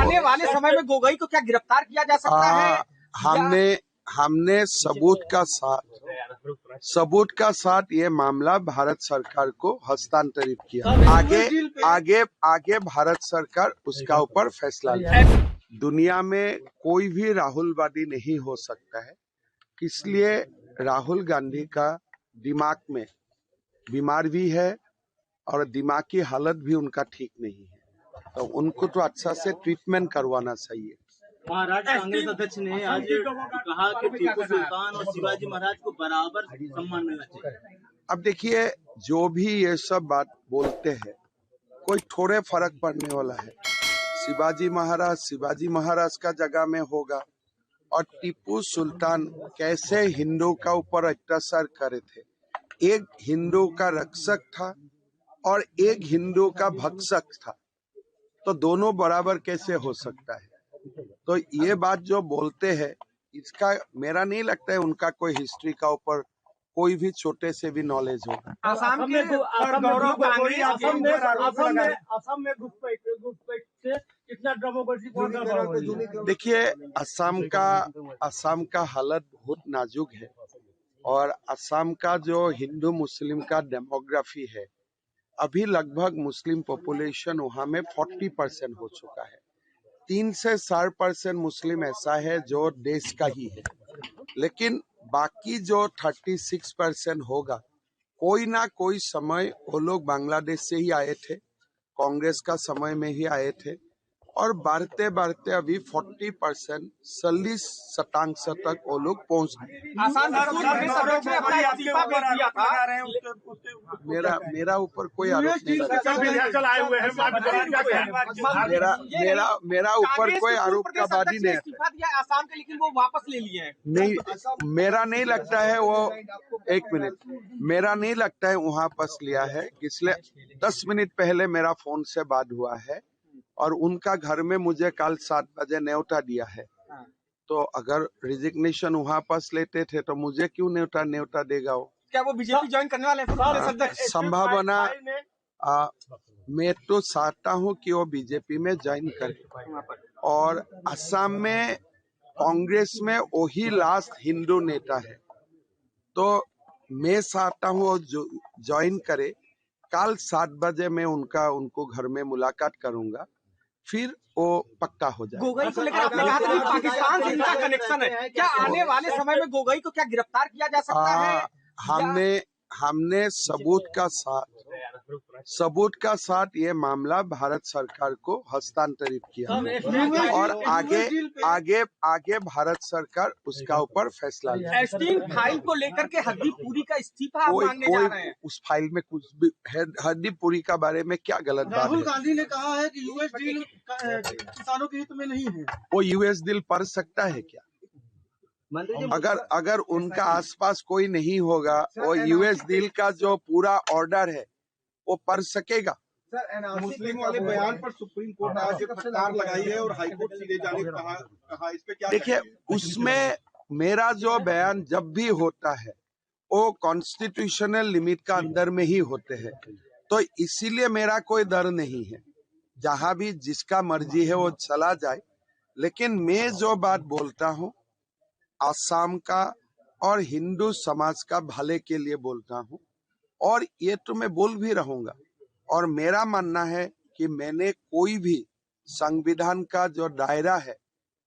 आने वाले समय में गोगोई को क्या गिरफ्तार किया जा सकता है? हमने सबूत का साथ ये मामला भारत सरकार को हस्तांतरित किया। आगे भारत सरकार उसका ऊपर फैसला ले। दुनिया में कोई भी राहुलवादी नहीं हो सकता है, इसलिए राहुल गांधी का दिमाग में बीमार भी है और दिमाग की हालत भी उनका ठीक नहीं है, तो उनको तो अच्छा से ट्रीटमेंट करवाना चाहिए। महाराष्ट्र कांग्रेस अध्यक्ष ने आज कहा कि टीपू सुल्तान और शिवाजी महाराज को बराबर सम्मान मिलना चाहिए। अब देखिए, जो भी ये सब बात बोलते हैं, कोई थोड़े फर्क पड़ने वाला है। शिवाजी महाराज का जगह में होगा, और टीपू सुल्तान कैसे हिंदू का ऊपर अत्याचार करे थे। एक हिंदू का रक्षक था और एक हिंदू का भक्षक था, तो दोनों बराबर कैसे हो सकता है? तो ये बात जो बोलते हैं, इसका मेरा नहीं लगता है उनका कोई हिस्ट्री का ऊपर कोई भी छोटे से भी नॉलेज होगा। असम में कितना डेमोक्रेसी। देखिए, असम का हालत बहुत नाजुक है, और असम का जो हिंदू मुस्लिम का डेमोग्राफी है, अभी लगभग मुस्लिम पॉपुलेशन वहाँ में 40% हो चुका है। 3 से 4% मुस्लिम ऐसा है जो देश का ही है, लेकिन बाकी जो 36% होगा, कोई ना कोई समय वो लोग बांग्लादेश से ही आए थे, कांग्रेस का समय में ही आए थे, और बढ़ते बढ़ते अभी 40% 40% तक वो लोग पहुंच गए। मेरा ऊपर कोई आरोप नहीं लगा। मेरा ऊपर कोई आरोप का वादी नहीं है आसाम के, लेकिन वो वापस ले लिए हैं। नहीं, मेरा नहीं लगता है वो। एक मिनट, मेरा नहीं लगता है वहाँ वापस लिया है, इसलिए 10 मिनट पहले मेरा फोन से बात हुआ है, और उनका घर में मुझे कल 7 बजे न्योता दिया है। तो अगर रिजिग्नेशन वहाँ पास लेते थे तो मुझे क्यों न्योता देगा वो? क्या वो बीजेपी ज्वाइन करने वाले हैं? संभावना, मैं तो चाहता हूँ कि वो बीजेपी में ज्वाइन करे, और असम में कांग्रेस में वही लास्ट हिंदू नेता है, तो मैं चाहता हूँ वो ज्वाइन करे। कल 7 बजे मैं उनको घर में मुलाकात करूंगा, फिर वो पक्का हो जाए। गोगोई को लेकर आपने कहा था कि पाकिस्तान से इनका कनेक्शन है, क्या आने वाले समय में गोगोई को क्या गिरफ्तार किया जा सकता है? हमने सबूत का साथ ये मामला भारत सरकार को हस्तांतरित किया, और आगे भारत सरकार उसका ऊपर फैसला ले। एस्टीन फाइल को लेकर के हरदीप पुरी का इस्तीफा मांगने जा रहे हैं। उस फाइल में कुछ भी हरदीप पुरी का बारे में क्या गलत बात है? राहुल गांधी ने कहा है कि यूएस डील किसानों के हित में नहीं है। वो यूएस डील पढ़ सकता है क्या? अगर उनका आसपास कोई नहीं होगा, वो यूएस डील का जो पूरा ऑर्डर है वो पढ़ सकेगा? मुस्लिम वाले बयान पर सुप्रीम कोर्ट ने आज फटकार लगाई है और हाईकोर्ट से ले जाने कहा, इस पे क्या? देखिए, उसमें मेरा जो बयान जब भी होता है वो कॉन्स्टिट्यूशनल लिमिट का अंदर में ही होते हैं, तो इसीलिए मेरा कोई डर नहीं है। जहां भी जिसका मर्जी है वो चला जाए, लेकिन मैं जो बात बोलता हूँ असम का और हिंदू समाज का भले के लिए बोलता हूँ, और ये तो मैं बोल भी रहूंगा। और मेरा मानना है कि मैंने कोई भी संविधान का जो दायरा है,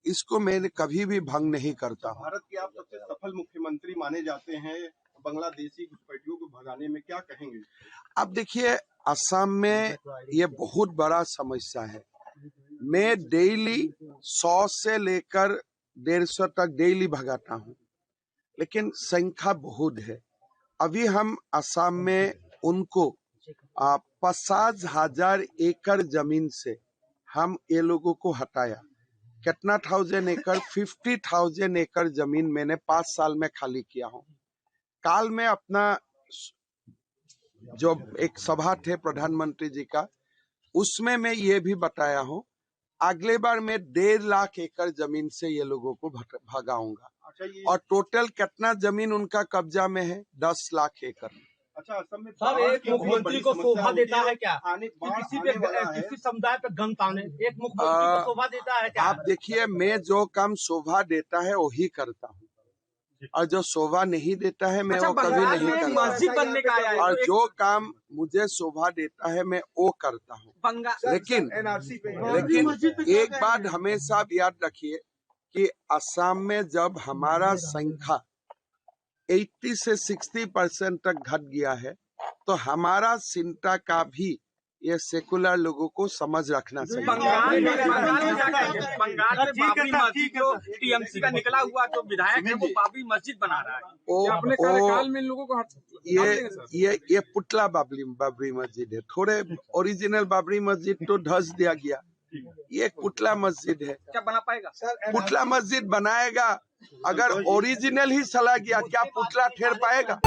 इसको मैंने कभी भी भंग नहीं करता। भारत के आप सबसे सफल मुख्यमंत्री माने जाते हैं, बांग्लादेशी घुसपैठियों को भगाने में क्या कहेंगे? अब देखिए, असम में ये बहुत बड़ा समस्या है। मैं डेली 100 से लेकर 150 तक डेली भगाता हूँ, लेकिन संख्या बहुत है। अभी हम असम में उनको 50,000 एकड़ जमीन से हम ये लोगों को हटाया। कितना 1000 एकड़? 50,000 एकड़ जमीन मैंने 5 साल में खाली किया हूँ। काल में अपना जो एक सभा थे प्रधानमंत्री जी का, उसमें मैं ये भी बताया हूँ, अगले बार मैं 1.5 लाख एकड़ जमीन से ये लोगों को भगाऊंगा। और टोटल कितना जमीन उनका कब्जा में है? 10 लाख एकड़। अच्छा, असम में सब एक मुख्यमंत्री को शोभा देता है क्या आने किसी पे किसी समुदाय पे गन ताने एक मुख्यमंत्री को शोभा देता है क्या? आप देखिए, मैं जो काम शोभा देता है वही करता हूँ, और जो शोभा नहीं देता है मैं वो कभी बंगाल नहीं में करता। मस्जिद बनने का आया है और तो जो काम मुझे शोभा देता है मैं वो करता हूँ। बंगाल लेकिन एक बात हमेशा आप याद रखिए कि असम में जब हमारा संख्या 80 से 60% तक घट गया है तो हमारा चिंता का भी ये सेकुलर लोगों को समझ रखना चाहिए। बंगाल में क्या कहेंगे? बंगाल में बाबरी मस्जिद जो टीएमसी का निकला हुआ जो विधायक है वो बाबरी मस्जिद बना रहा है। अपने कार्यकाल में इन लोगों को ये पुतला बाबरी मस्जिद है। थोड़े ओरिजिनल बाबरी मस्जिद तो ढस दिया गया, ये एक पुतला मस्जिद है। क्या बना पाएगा? पुतला मस्जिद बनाएगा, अगर ओरिजिनल ही चला गया क्या पुतला ठहर पाएगा?